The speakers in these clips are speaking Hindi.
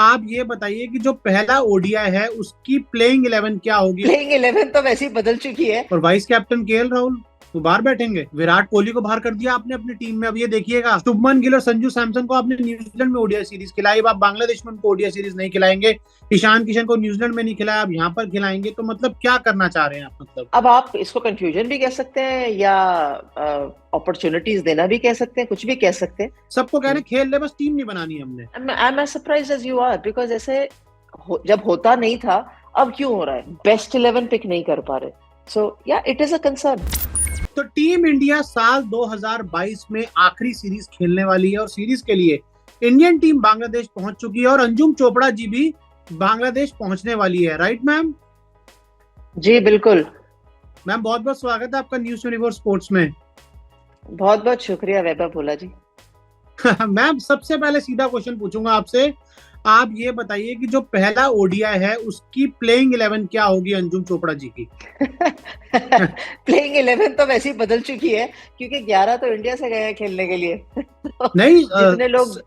आप ये बताइए कि जो पहला ओडीआई है उसकी प्लेइंग 11 क्या होगी? प्लेइंग 11 तो वैसे ही बदल चुकी है। और वाइस कैप्टन केएल राहुल वो बाहर बैठेंगे। विराट कोहली को बाहर कर दिया आपने अपनी टीम में। अब ये देखिएगा, शुभमन गिल और संजू सैमसन को आपने न्यूजीलैंड में ओडीआई सीरीज खिलाई, अब आप बांग्लादेश में उनको ओडीआई सीरीज नहीं खिलाएंगे। ईशान किशन को न्यूजीलैंड में नहीं खिलाया, अब यहाँ पर खिलाएंगे। तो मतलब क्या करना चाह रहे हैं आप? मतलब अब आप इसको कंफ्यूजन भी कह सकते हैं या अपॉर्चुनिटीज देना भी कह सकते हैं, कुछ भी कह सकते हैं। सबको कह रहे हैं खेल ले, बस टीम नहीं बनानी हमने। I am as surprised as you are, because ऐसे जब होता नहीं था, अब क्यों हो रहा है? बेस्ट 11 पिक नहीं कर पा रहे, सो या इट इज अ कंसर्न। तो टीम इंडिया साल 2022 में आखिरी सीरीज खेलने वाली है और सीरीज के लिए इंडियन टीम बांग्लादेश पहुंच चुकी है और अंजुम चोपड़ा जी भी बांग्लादेश पहुंचने वाली है। Right ma'am? जी बिल्कुल मैम, बहुत बहुत स्वागत है आपका न्यूज़ 24 स्पोर्ट्स में। बहुत बहुत शुक्रिया वैभव भोला जी। मैम, सबसे पहले सीधा क्वेश्चन पूछूंगा आपसे। आप ये बताइए कि जो पहला ओडीआई है उसकी प्लेइंग 11 क्या होगी अंजुम चोपड़ा जी की? प्लेइंग 11 तो वैसे ही बदल चुकी है, क्योंकि 11 तो इंडिया से गए हैं खेलने के लिए। नहीं, जितने लोग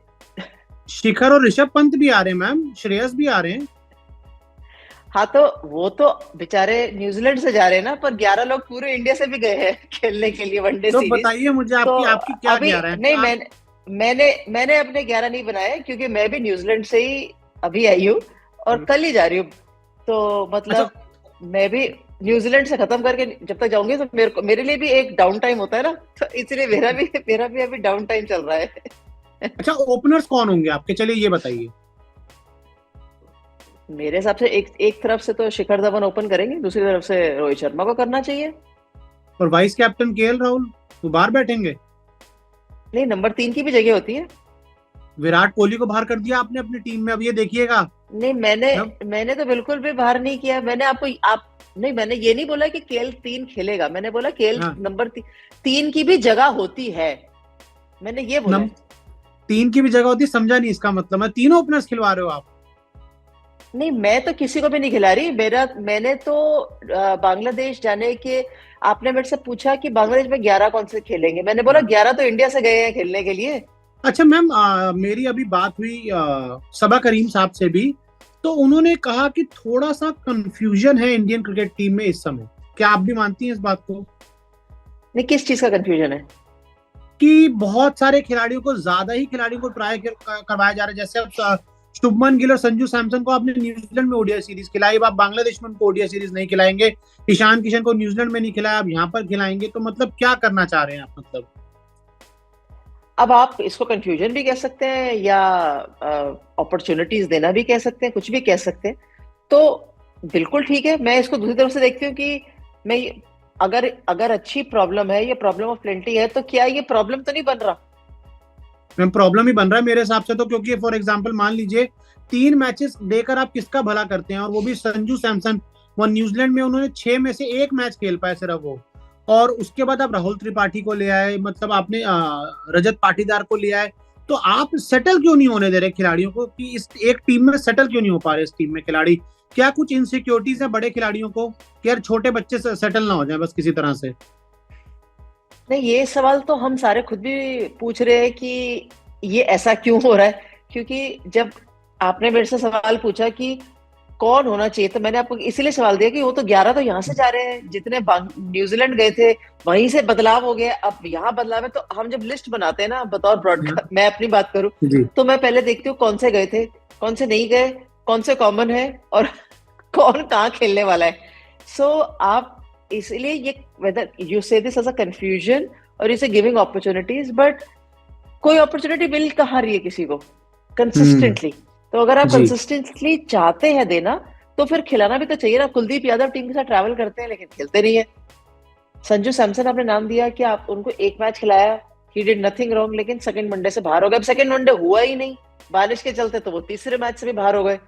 शिखर और ऋषभ पंत भी आ रहे हैं मैम, श्रेयस भी आ रहे हैं। हाँ, तो वो तो बेचारे न्यूजीलैंड से जा रहे हैं ना, पर 11 लोग पूरे इंडिया से भी गए हैं खेलने के लिए वनडे तो सीरीज। बताइए मुझे तो आपकी क्या अभी 11 है? नहीं, मैंने अपने 11 नहीं बनाए, क्योंकि मैं भी न्यूजीलैंड से ही अभी आई हूँ और कल ही जा रही हूँ। तो मतलब मैं भी न्यूजीलैंड से खत्म करके जब तक जाऊंगी तो मेरे लिए भी एक डाउन टाइम होता है ना, तो इसलिए मेरा भी अभी डाउन टाइम चल रहा है। अच्छा, ओपनर्स कौन होंगे आपके? चलिए ये बताइए। मेरे हिसाब से एक तरफ से तो शिखर धवन ओपन करेंगे, दूसरी तरफ से रोहित शर्मा को करना चाहिए। और वाइस कैप्टन केएल राहुल वो बाहर बैठेंगे। नहीं, नंबर 3 की भी जगह होती है। विराट कोहली को बाहर कर दिया आपने अपनी टीम में। अब ये देखिएगा। नहीं, मैंने तो बिल्कुल भी बाहर नहीं किया। मैंने ये नहीं बोला कि केएल 3 खेलेगा, मैंने बोला केएल नंबर 3 की भी जगह होती है, मैंने ये बोला। 3 की भी जगह होती है, समझा नहीं इसका मतलब। मैं तीनों ओपनर्स खिलवा रहे हो आप? नहीं, मैं तो किसी को भी नहीं खिला रही। मैंने तो बांग्लादेश जाने के, आपने मेरे से पूछा कि बांग्लादेश में 11 कौन से खेलेंगे, मैंने बोला 11 तो इंडिया से गए हैं खेलने के लिए। अच्छा मैम, मेरी अभी बात हुई सबा करीम साहब से भी, तो उन्होंने कहा कि थोड़ा सा कंफ्यूजन है इंडियन क्रिकेट टीम में इस समय। क्या आप भी मानती हैं इस बात को? नहीं, किस चीज का कंफ्यूजन है? कि बहुत सारे खिलाड़ियों को, ज्यादा ही खिलाड़ियों को ट्राई करवाया जा रहा है। जैसे अब शुभमन गिल और संजू सैमसन को आपने न्यूजीलैंड में ओडीआई सीरीज खिलाई, अब आप बांग्लादेश में उनको ओडीआई सीरीज नहीं खिलाएंगे। ईशान किशन को न्यूजीलैंड में नहीं खिलाया, अब यहाँ पर खिलाएंगे। तो मतलब क्या करना चाह रहे हैं आप? मतलब अब आप इसको कंफ्यूजन भी कह सकते हैं या अपॉर्चुनिटीज देना भी कह सकते हैं, कुछ भी कह सकते हैं। तो बिल्कुल ठीक है, मैं इसको दूसरी तरफ से देखती हूँ कि मैं अगर अच्छी प्रॉब्लम है, ये प्रॉब्लम ऑफ प्लेंटी है, तो क्या ये प्रॉब्लम तो नहीं बन रहा? मैम, प्रॉब्लम ही बन रहा है मेरे हिसाब से तो। क्योंकि फॉर एग्जांपल मान लीजिए 3 मैचेस देकर आप किसका भला करते हैं? और वो भी संजू सैमसन, वो न्यूजीलैंड में उन्होंने 6 में से 1 मैच खेल पाए सिर्फ वो। और उसके बाद आप राहुल त्रिपाठी को ले आए, मतलब आपने रजत पाटीदार को ले आए। तो आप सेटल क्यों नहीं होने दे रहे खिलाड़ियों को? कि इस एक टीम में सेटल क्यों नहीं हो पा रहे इस टीम में खिलाड़ी? क्या कुछ इनसिक्योरिटीज है बड़े खिलाड़ियों को कि यार छोटे बच्चे से सेटल ना हो जाए बस किसी तरह से? नहीं, ये सवाल तो हम सारे खुद भी पूछ रहे हैं कि ये ऐसा क्यों हो रहा है। क्योंकि जब आपने मेरे से सवाल पूछा कि कौन होना चाहिए, तो मैंने आपको इसलिए सवाल दिया कि वो तो 11 तो यहाँ से जा रहे हैं, जितने न्यूजीलैंड गए थे वहीं से बदलाव हो गया, अब यहाँ बदलाव है। तो हम जब लिस्ट बनाते हैं ना बतौर ब्रॉडकास्ट, मैं अपनी बात करूं तो मैं पहले देखती हूँ कौन से गए थे, कौन से नहीं गए, कौन से कॉमन है और कौन कहाँ खेलने वाला है। सो आप इसलिए ये वेदर यू से दिस एज अ कंफ्यूजन और इसे गिविंग अपॉर्चुनिटीज, बट कोई अपॉर्चुनिटी मिल कहाँ रही है किसी को कंसिस्टेंटली? तो अगर आप कंसिस्टेंटली चाहते हैं देना, तो फिर खिलाना भी तो चाहिए ना। कुलदीप यादव टीम के साथ ट्रैवल करते हैं लेकिन खेलते नहीं है। संजू सैमसन आपने नाम दिया कि आप उनको एक मैच खिलाया, ही डिड नथिंग रॉन्ग, लेकिन सेकंड वनडे से बाहर हो गए। अब सेकंड वनडे हुआ ही नहीं बारिश के चलते, तो वो तीसरे मैच से भी बाहर हो गए।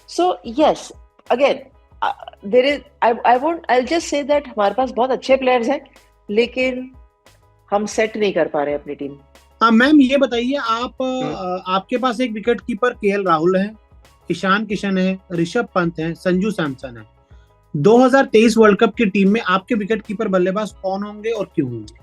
So yes, again there is I just say that हमारे पास बहुत अच्छे प्लेयर्स हैं, लेकिन हम सेट नहीं कर पा रहे अपनी टीम। मैम, ये बताइए आप, आपके पास एक विकेट कीपर केएल राहुल है, ईशान किशन है, ऋषभ पंत है, संजू सैमसन है। 2023 वर्ल्ड कप की टीम में आपके विकेट कीपर बल्लेबाज कौन होंगे और क्यों होंगे?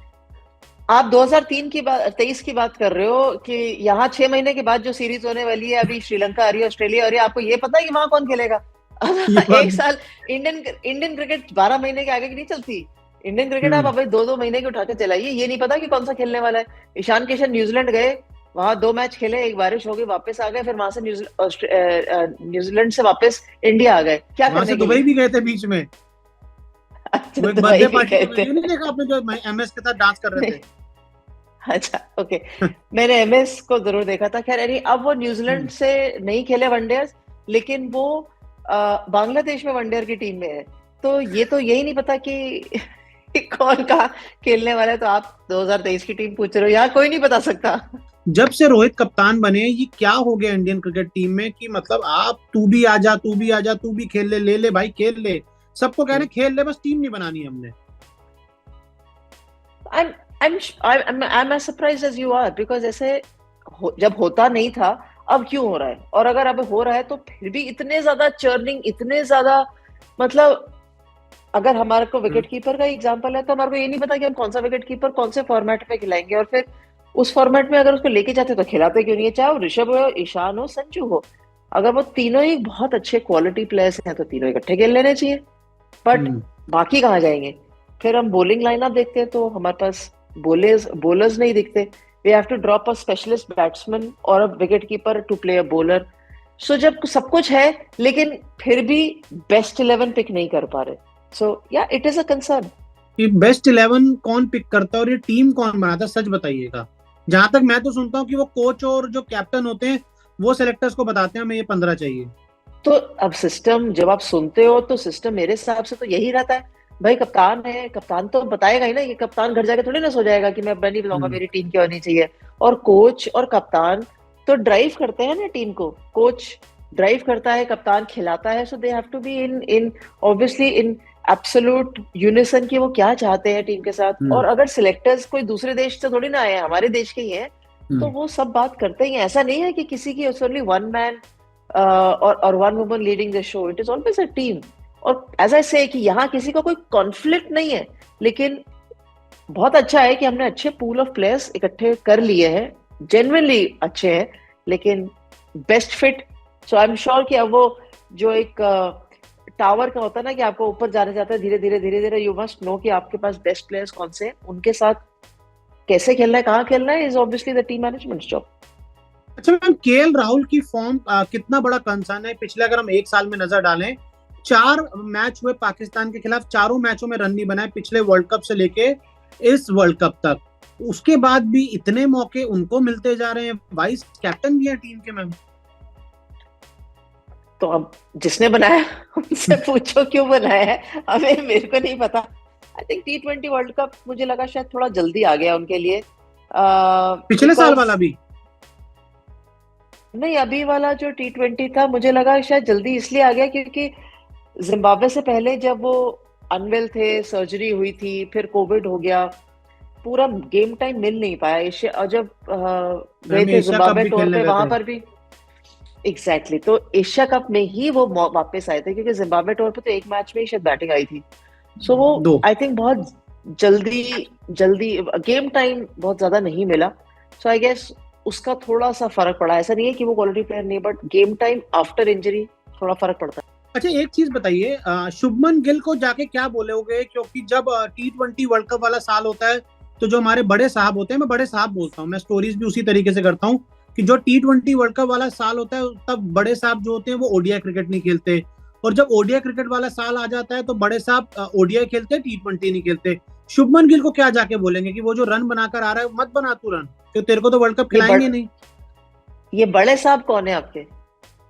आप 2003 की बात 23 की बात कर रहे हो कि यहाँ 6 महीने के बाद जो सीरीज होने वाली है, अभी श्रीलंका आ रही है, ऑस्ट्रेलिया आ रही है, आपको ये पता है कि वहां कौन खेलेगा? ये बात एक साल इंडियन क्रिकेट 12 महीने के आगे की नहीं चलती। इंडियन क्रिकेट आप अभी 2-2 महीने की उठा के चलाइए, ये नहीं पता कि कौन सा खेलने वाला है। ईशान किशन न्यूजीलैंड गए, वहां 2 मैच खेले, एक बारिश हो गई, वापस आ गए, फिर वहां से न्यूजीलैंड से वापस इंडिया आ गए, क्या वहां करने से के दुबई लिए? भी गए थे बीच में। अच्छा, वो एक दुबई बर्थडे भी पार्टी गए का थे। वीडियो नहीं देखा आपने, जो एमएस के साथ डांस कर रहे नहीं, थे? अच्छा, ओके। मैंने एमएस को जरूर देखा था। खैर, यानी अब वो न्यूजीलैंड से नहीं खेले वनडे, लेकिन वो बांग्लादेश में वनडे की टीम में है। तो ये तो यही नहीं पता कि कौन कहाँ खेलने वाला है। तो आप 2023 की टीम पूछ रहे हो, यहाँ कोई नहीं बता सकता। जब से रोहित कप्तान बने, ये क्या हो गया इंडियन क्रिकेट टीम में कि मतलब आप तू भी आ जा, तू भी आ जा, तू भी खेल ले ले भाई खेल ले। सबको कह रहे खेल ले, बस टीम नहीं बनानी हमने। I'm I'm as surprised as you are, because ऐसे जब होता नहीं था, अब क्यों हो रहा है? और अगर अब हो रहा है तो फिर भी इतने ज्यादा चर्निंग, इतने ज्यादा, मतलब अगर हमारे को विकेट कीपर का एग्जांपल है, तो हमारे को ये नहीं पता कि हम कौन सा विकेट कीपर कौन से फॉर्मेट में खिलाएंगे, और फिर उस फॉर्मेट में अगर उसको लेके जाते तो खिलाते क्यों नहीं है? चाहे वो ऋषभ हो, ईशान हो, संजू हो, अगर वो तीनों ही बहुत अच्छे क्वालिटी प्लेयर्स हैं तो तीनों इकट्ठे खेल लेने चाहिए। बट बाकी कहाँ जाएंगे? फिर हम बॉलिंग लाइनअप देखते हैं तो हमारे पास बॉलर्स नहीं दिखते। We have to drop a specialist batsman और a wicket keeper to play a bowler. So जब सब कुछ है लेकिन फिर भी बेस्ट 11 पिक नहीं कर पा रहे, सो या इट इज अ कंसर्न। ये बेस्ट 11 कौन पिक करता है और ये टीम कौन बनाता है, सच बताइएगा। जहां तक मैं तो सुनता हूँ कि वो कोच और जो कैप्टन होते हैं वो सेलेक्टर्स को बताते हैं हमें ये 15 चाहिए। तो अब सिस्टम जब आप सुनते हो तो सिस्टम मेरे हिसाब से तो यही रहता है भाई, कप्तान है, कप्तान तो बताएगा ही ना। ये कप्तान घर जाके थोड़ी ना सो जाएगा कि मैं नहीं बताऊंगा मेरी टीम क्या होनी चाहिए। और कोच और कप्तान तो ड्राइव करते हैं ना टीम को। कोच ड्राइव करता है, कप्तान खिलाता है। So they have to be in obviously in absolute unison कि वो क्या चाहते हैं टीम के साथ। और अगर सिलेक्टर्स कोई दूसरे देश से थोड़ी ना आए हैं, हमारे देश के ही हैं, तो वो सब बात करते ही हैं। ऐसा नहीं है कि किसी की ओनली वन मैन और one woman leading the show, it is always a team. और एज आई से कि यहाँ किसी का कोई कॉन्फ्लिक्ट नहीं है, लेकिन बहुत अच्छा है कि हमने अच्छे पूल ऑफ प्लेयर्स इकट्ठे कर लिए हैं, जेन्युइनली अच्छे हैं, लेकिन best fit. So I am sure कि अब वो जो एक टावर का होता है ना कि आपको ऊपर जाने जाता है धीरे धीरे धीरे धीरे, यू मस्ट नो कि आपके पास बेस्ट प्लेयर्स कौन से हैं, उनके साथ कैसे खेलना है, कहाँ खेलना है, is obviously the team management job. अच्छा मैम, केएल राहुल की फॉर्म कितना बड़ा कंसर्न है? पिछले अगर हम एक साल में नजर डालें, 4 मैच हुए पाकिस्तान के खिलाफ, चारों मैचों में रन नहीं बनाए पिछले वर्ल्ड कप से लेके इस वर्ल्ड कप तक। उसके बाद भी इतने मौके उनको मिलते जा रहे हैं, वाइस कैप्टन भी है टीम के मैम। तो अब जिसने बनाया उनसे पूछो क्यों बनाया है, हमें मेरे को नहीं पता। I think T20 world cup मुझे लगा शायद थोड़ा जल्दी आ गया उनके लिए। पिछले साल वाला भी नहीं, अभी वाला जो T20 था मुझे लगा शायद जल्दी इसलिए आ गया क्योंकि जिम्बाब्वे से पहले जब वो अनवेल थे, सर्जरी हुई थी, फिर कोविड हो गया, पूरा गेम टाइम मिल नहीं पाया। और जब गए थे जिम्बाब्वे टूर पे, वहां पर भी एग्जैक्टली तो एशिया कप में ही वो वापस आए थे, क्योंकि जिम्बाब्वे टूर पे तो एक मैच में ही शायद बैटिंग आई थी। सो वो आई थिंक बहुत जल्दी गेम टाइम बहुत ज्यादा नहीं मिला। सो आई गेस उसका थोड़ा सा फर्क पड़ा। ऐसा नहीं है कि वो क्वालिटी प्लेयर नहीं, but game time after injury थोड़ा फर्क पड़ता है। अच्छा एक चीज बताइए, शुभमन गिल को जाके क्या बोलोगे? क्योंकि जब T20 वर्ल्ड कप वाला साल होता है तो जो हमारे बड़े साहब होते हैं, मैं बड़े साहब बोलता हूँ, मैं स्टोरीज भी उसी तरीके से करता हूँ कि जो T20 वर्ल्ड कप वाला साल होता है तब बड़े साहब जो होते हैं वो ओडीआई क्रिकेट नहीं खेलते, और जब ओडीआई क्रिकेट वाला साल आ जाता है तो बड़े साहब ओडीआई खेलते हैं, T20 नहीं खेलते। शुभमन गिल को क्या जाके बोलेंगे कि वो जो रन बनाकर आ रहा है मत बना तू रन, तो तेरे को तो वर्ल्ड कप खिलाएंगे नहीं। ये बड़े साहब कौन है आपके?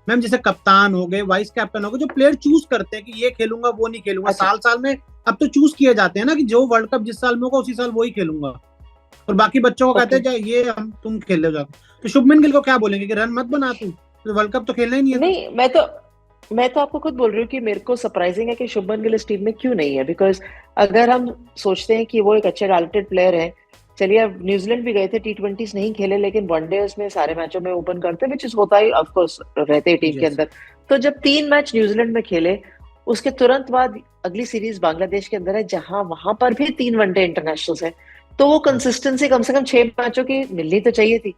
मैम जैसे कप्तान हो गए, वाइस कैप्टन हो गए, जो प्लेयर चूज करते हैं कि ये खेलूंगा वो नहीं खेलूंगा। अच्छा। साल में अब तो चूज किए जाते हैं ना कि जो वर्ल्ड कप जिस साल में होगा उसी साल वही खेलूंगा, और बाकी बच्चों को कहते हैं ये हम तुम खेल ले जाओ। तो शुभमन गिल को क्या बोलेंगे कि रन मत बना तू, तो वर्ल्ड कप तो खेलना ही नहीं है। नहीं, मैं तो आपको खुद बोल रही हूँ कि मेरे को सरप्राइजिंग है कि शुभमन गिल इस टीम में क्यों नहीं है। बिकॉज अगर हम सोचते हैं कि वो एक अच्छे टैलेंटेड प्लेयर है, चलिए अब न्यूजीलैंड भी गए थे, T20 नहीं खेले, लेकिन वनडेज में सारे मैचों में ओपन करते, विच इज होता ही ऑफ कोर्स रहते हैं टीम के अंदर। तो जब 3 मैच न्यूजीलैंड में खेले, उसके तुरंत बाद अगली सीरीज बांग्लादेश के अंदर है, जहां वहां पर भी 3 वनडे इंटरनेशनल्स है। तो वो कंसिस्टेंसी कम से कम 6 मैचों की मिलनी तो चाहिए थी।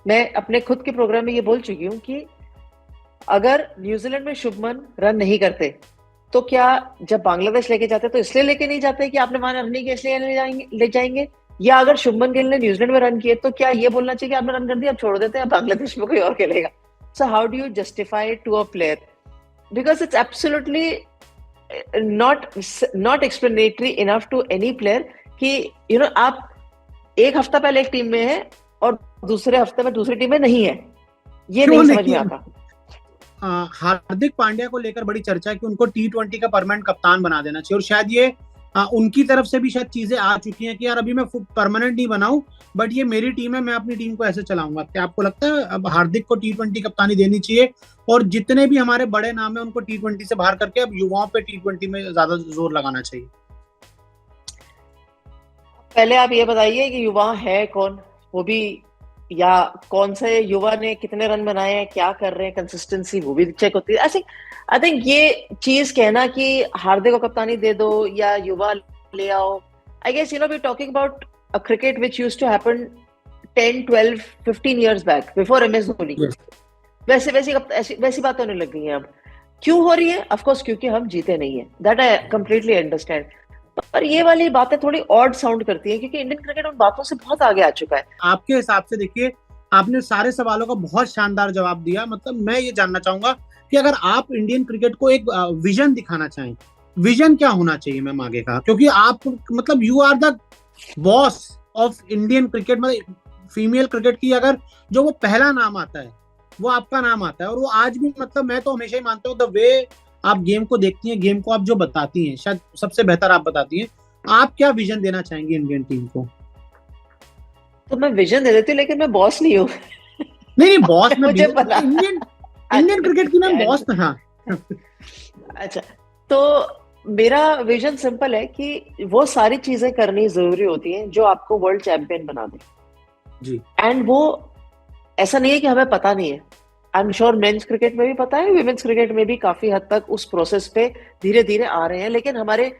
मैं अपने खुद के प्रोग्राम में ये बोल चुकी हूँ कि अगर न्यूजीलैंड में शुभमन रन नहीं करते तो क्या जब बांग्लादेश लेके जाते तो इसलिए लेके नहीं जाते कि आपने वहां रन नहीं किया इसलिए ले जाएंगे, या अगर शुभमन गिल ने न्यूजीलैंड में रन किए तो क्या ये बोलना चाहिए कि आपने रन कर दिया अब छोड़ देते हैं, बांग्लादेश में कोई और खेलेगा। So how do you justify to a player, because it's absolutely not explanatory enough to any player कि आप एक हफ्ता पहले एक टीम में है और दूसरे हफ्ते में दूसरी टीम में नहीं है, ये नहीं समझ में आता। हार्दिक पांड्या को लेकर बड़ी चर्चा है कि उनको T20 का परमानेंट कप्तान बना देना चाहिए, और शायद ये उनकी तरफ से भी शायद चीजें आ चुकी हैं कि यार अभी मैं परमानेंट नहीं बनाऊं, बट ये मेरी टीम है, मैं अपनी टीम को ऐसे चलाऊंगा। क्या आपको लगता है अब हार्दिक को T20 कप्तानी देनी चाहिए, और जितने भी हमारे बड़े नाम है उनको T20 से बाहर करके अब युवाओं पे T20 में ज्यादा जोर लगाना चाहिए? पहले आप ये बताइए कि युवा है कौन, वो भी, या कौन से युवा ने कितने रन बनाए हैं, क्या कर रहे हैं, कंसिस्टेंसी वो भी चेक होती है। आई थिंक ये चीज कहना कि हार्दिक को कप्तानी दे दो या युवा ले आओ, I guess we talking about a cricket which used to happen 10, 12, 15 years back before MS Dhoni. वैसी बातें होने लग गई हैं अब। क्यों हो रही है? ऑफ कोर्स क्योंकि हम जीते नहीं है, दैट आई कंप्लीटली अंडरस्टैंड, पर ये वाली बातें थोड़ी ऑड साउंड करती है क्योंकि इंडियन क्रिकेट उन बातों से बहुत आगे आ चुका है। आपके हिसाब से देखिए, आपने सारे सवालों का बहुत शानदार जवाब दिया। मतलब मैं ये जानना चाहूंगा कि अगर आप इंडियन क्रिकेट को एक विजन दिखाना चाहें, विजन क्या होना चाहिए मैम आगे का? क्योंकि आप मतलब you are the boss of Indian cricket, मतलब फीमेल क्रिकेट की अगर जो वो पहला नाम आता है वो आपका नाम आता है, और वो आज भी मतलब मैं तो हमेशा ही मानता हूँ द वे आप गेम को देखती हैं, गेम को आप जो बताती हैं शायद सबसे बेहतर आप बताती हैं। आप क्या विजन देना चाहेंगे इंडियन टीम को? तो मैं विजन दे देती हूँ लेकिन मैं बॉस नहीं हूँ। नहीं बॉस में मुझे पता इंडियन क्रिकेट की मैं बॉस था। अच्छा, तो मेरा विजन सिंपल है कि वो सारी चीजें करनी जरूरी होती हैं जो आपको वर्ल्ड चैंपियन बना दे जी। एंड वो ऐसा नहीं है कि हमें पता नहीं है, I am sure men's cricket में भी पता है, विमेंस क्रिकेट में भी काफी हद तक उस प्रोसेस पे धीरे धीरे आ रहे हैं, लेकिन हमारे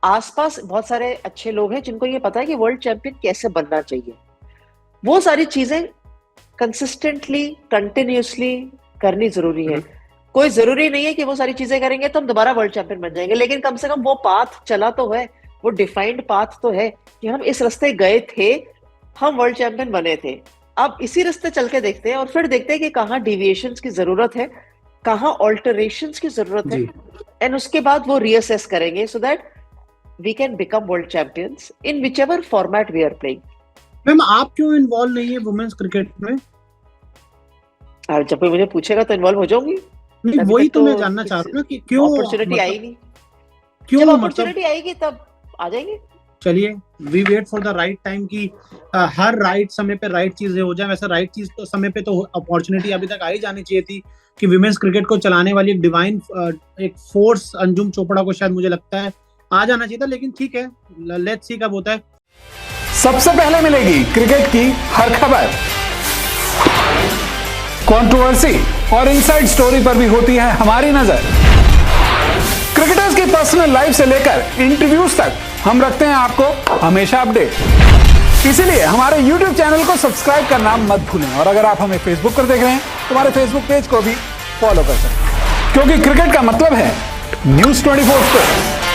आसपास बहुत सारे अच्छे लोग हैं जिनको ये पता है कि वर्ल्ड चैंपियन कैसे बनना चाहिए। वो सारी चीजें कंसिस्टेंटली कंटिन्यूसली करनी जरूरी है। कोई जरूरी नहीं है कि वो सारी चीजें करेंगे तो हम दोबारा वर्ल्ड चैंपियन बन जाएंगे, लेकिन कम से कम वो पाथ चला तो है, वो डिफाइंड पाथ तो है कि हम इस रास्ते गए थे, हम वर्ल्ड चैंपियन बने थे, अब इसी रास्ते चल के देखते हैं और फिर देखते हैं कि कहाँ डिविएशंस की जरूरत है, कहाँ ऑल्टरेशंस की जरूरत है, एंड उसके बाद वो रीअसेस करेंगे so that we can become world champions in whichever format we are playing. Ma'am आप क्यों इन्वॉल्व नहीं है वुमेन्स क्रिकेट में? जब कोई मुझे पूछेगा तो इन्वॉल्व हो जाऊंगी। नहीं वही तो मैं जानना चाह रहा हूँ कि क्यों अपॉर्चुनिटी आई नहीं, क्यों जब अपॉर्चुनिटी आएगी तब आ जाएंगे। चलिए we wait for the right time कि हर राइट समय पे राइट चीजें हो जाए। वैसे राइट चीज तो समय पे तो अपॉर्चुनिटी अभी तक आ ही जानी चाहिए थी कि विमेंस क्रिकेट को चलाने वाली एक डिवाइन एक फोर्स अंजुम चोपड़ा को शायद मुझे लगता है आ जाना चाहिए था, लेकिन ठीक है, लेट्स सी कब होता है। सबसे पहले मिलेगी क्रिकेट की हर खबर, कंट्रोवर्सी और इनसाइड स्टोरी पर भी होती है हमारी नजर। क्रिकेटर्स की पर्सनल लाइफ से लेकर इंटरव्यूज तक हम रखते हैं आपको हमेशा अपडेट। इसीलिए हमारे YouTube चैनल को सब्सक्राइब करना मत भूलें, और अगर आप हमें Facebook पर देख रहे हैं तो हमारे Facebook पेज को भी फॉलो कर सकते हैं, क्योंकि क्रिकेट का मतलब है News 24 स्पोर्ट्स।